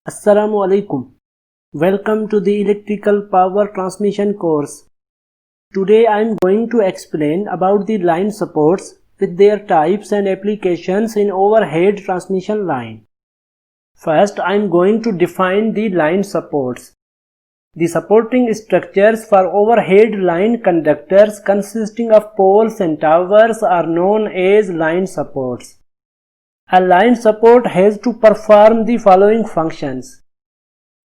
Assalamu alaikum. Welcome to the electrical power transmission course. Today I am going to explain about the line supports with their types and applications in overhead transmission line. First I am going to define the line supports. The supporting structures for overhead line conductors consisting of poles and towers are known as line supports. A line support has to perform the following functions.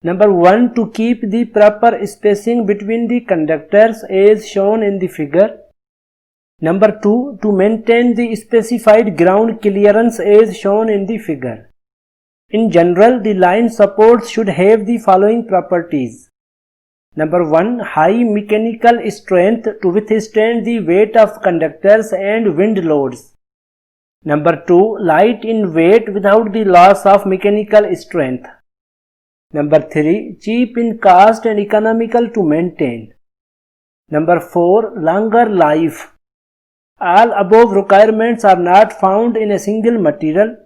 Number 1. To keep the proper spacing between the conductors as shown in the figure. Number 2. To maintain the specified ground clearance as shown in the figure. In general, the line supports should have the following properties. Number 1. High mechanical strength to withstand the weight of conductors and wind loads. Number 2. Light in weight without the loss of mechanical strength. Number 3. Cheap in cost and economical to maintain. Number 4. Longer life. All above requirements are not found in a single material.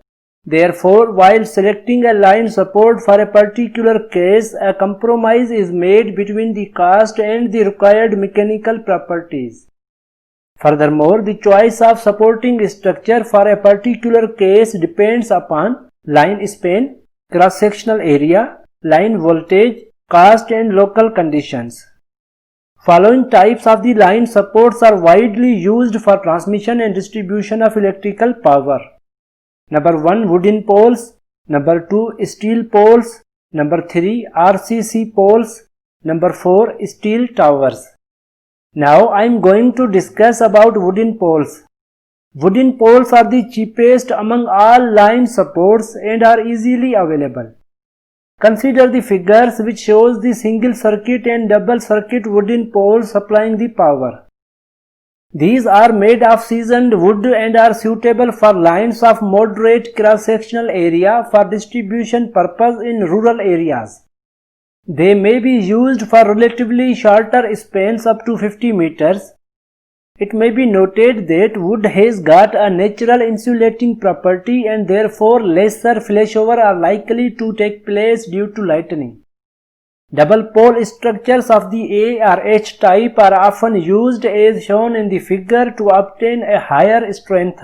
Therefore, while selecting a line support for a particular case, a compromise is made between the cost and the required mechanical properties. Furthermore, the choice of supporting structure for a particular case depends upon line span, cross-sectional area, line voltage, cost and local conditions. Following types of the line supports are widely used for transmission and distribution of electrical power. Number 1. Wooden poles. Number 2. Steel poles. Number 3. RCC poles. Number 4. Steel towers. Now I am going to discuss about wooden poles. Wooden poles are the cheapest among all line supports and are easily available. Consider the figures which shows the single circuit and double circuit wooden poles supplying the power. These are made of seasoned wood and are suitable for lines of moderate cross-sectional area for distribution purpose in rural areas. They may be used for relatively shorter spans up to 50 meters. It may be noted that wood has got a natural insulating property and therefore lesser flashover are likely to take place due to lightning. Double pole structures of the A or H type are often used as shown in the figure to obtain a higher strength.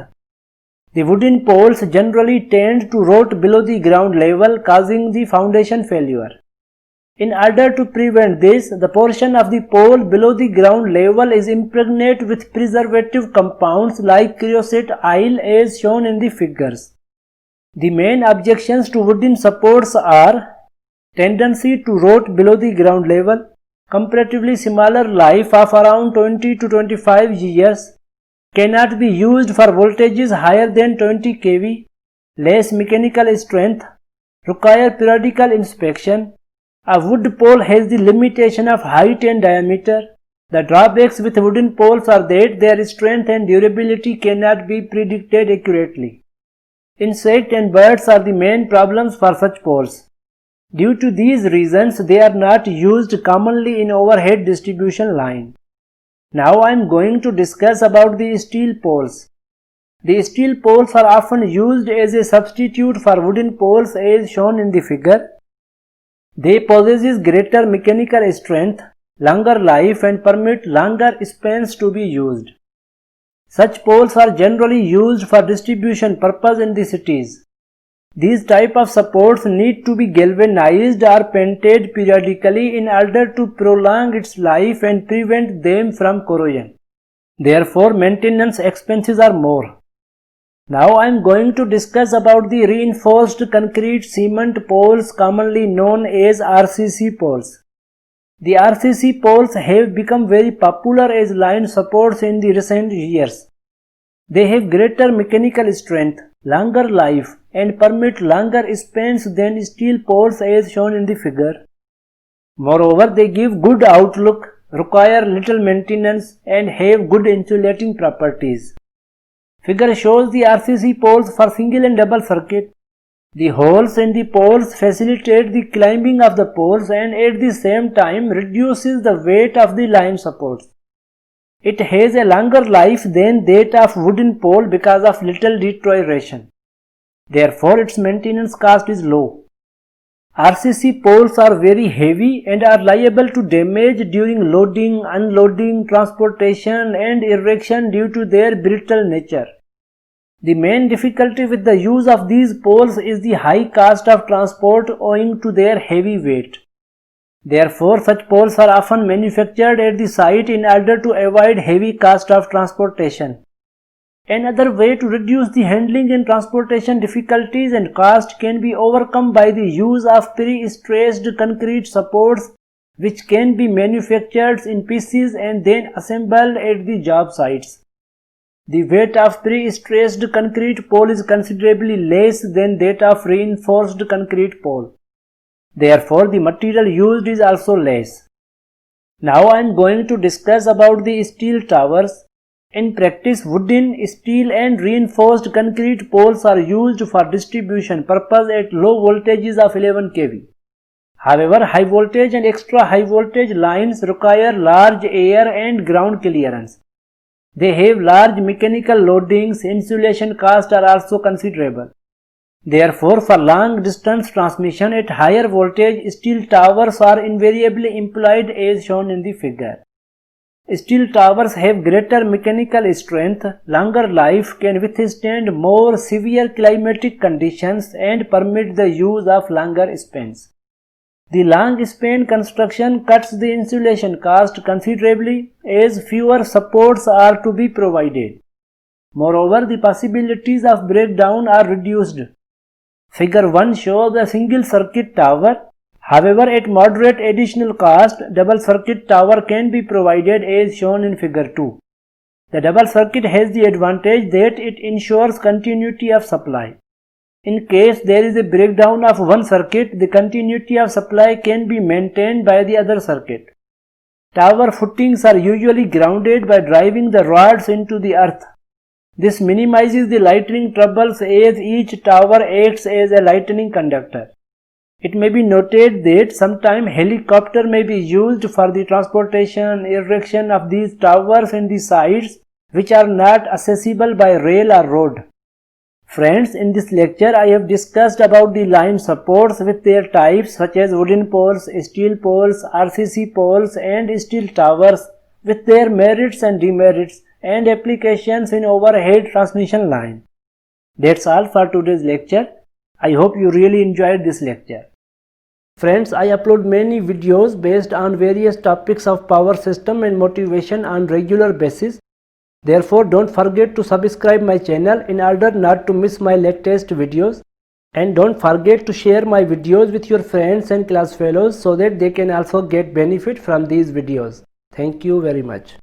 The wooden poles generally tend to rot below the ground level, causing the foundation failure. In order to prevent this, the portion of the pole below the ground level is impregnated with preservative compounds like creosote oil as shown in the figures. The main objections to wooden supports are tendency to rot below the ground level, comparatively smaller life of around 20 to 25 years, cannot be used for voltages higher than 20 kV, less mechanical strength, require periodical inspection. A wood pole has the limitation of height and diameter. The drawbacks with wooden poles are that their strength and durability cannot be predicted accurately. Insects and birds are the main problems for such poles. Due to these reasons, they are not used commonly in overhead distribution line. Now I am going to discuss about the steel poles. The steel poles are often used as a substitute for wooden poles as shown in the figure. They possess greater mechanical strength, longer life and permit longer spans to be used. Such poles are generally used for distribution purpose in the cities. These type of supports need to be galvanized or painted periodically in order to prolong its life and prevent them from corrosion. Therefore, maintenance expenses are more. Now I am going to discuss about the reinforced concrete cement poles commonly known as RCC poles. The RCC poles have become very popular as line supports in the recent years. They have greater mechanical strength, longer life and permit longer spans than steel poles as shown in the figure. Moreover, they give good outlook, require little maintenance and have good insulating properties. Figure shows the RCC poles for single and double circuit. The holes in the poles facilitate the climbing of the poles and at the same time reduces the weight of the line supports. It has a longer life than that of wooden pole because of little deterioration. Therefore, its maintenance cost is low. RCC poles are very heavy and are liable to damage during loading, unloading, transportation and erection due to their brittle nature. The main difficulty with the use of these poles is the high cost of transport owing to their heavy weight. Therefore, such poles are often manufactured at the site in order to avoid heavy cost of transportation. Another way to reduce the handling and transportation difficulties and cost can be overcome by the use of pre-stressed concrete supports, which can be manufactured in pieces and then assembled at the job sites. The weight of pre-stressed concrete pole is considerably less than that of reinforced concrete pole. Therefore, the material used is also less. Now I am going to discuss about the steel towers. In practice, wooden, steel and reinforced concrete poles are used for distribution purpose at low voltages of 11 kV. However, high voltage and extra high voltage lines require large air and ground clearance. They have large mechanical loadings, insulation costs are also considerable. Therefore, for long distance transmission at higher voltage, steel towers are invariably employed as shown in the figure. Steel towers have greater mechanical strength, longer life, can withstand more severe climatic conditions and permit the use of longer spans. The long span construction cuts the insulation cost considerably as fewer supports are to be provided. Moreover, the possibilities of breakdown are reduced. Figure 1 shows a single circuit tower. However, at moderate additional cost, double circuit tower can be provided as shown in figure 2. The double circuit has the advantage that it ensures continuity of supply. In case there is a breakdown of one circuit, the continuity of supply can be maintained by the other circuit. Tower footings are usually grounded by driving the rods into the earth. This minimizes the lightning troubles as each tower acts as a lightning conductor. It may be noted that sometimes helicopter may be used for the transportation erection of these towers in the sites which are not accessible by rail or road. Friends, in this lecture I have discussed about the line supports with their types such as wooden poles, steel poles, RCC poles and steel towers with their merits and demerits and applications in overhead transmission line. That's all for today's lecture. I hope you really enjoyed this lecture. Friends, I upload many videos based on various topics of power system and motivation on regular basis. Therefore, don't forget to subscribe my channel in order not to miss my latest videos. And don't forget to share my videos with your friends and class fellows so that they can also get benefit from these videos. Thank you very much.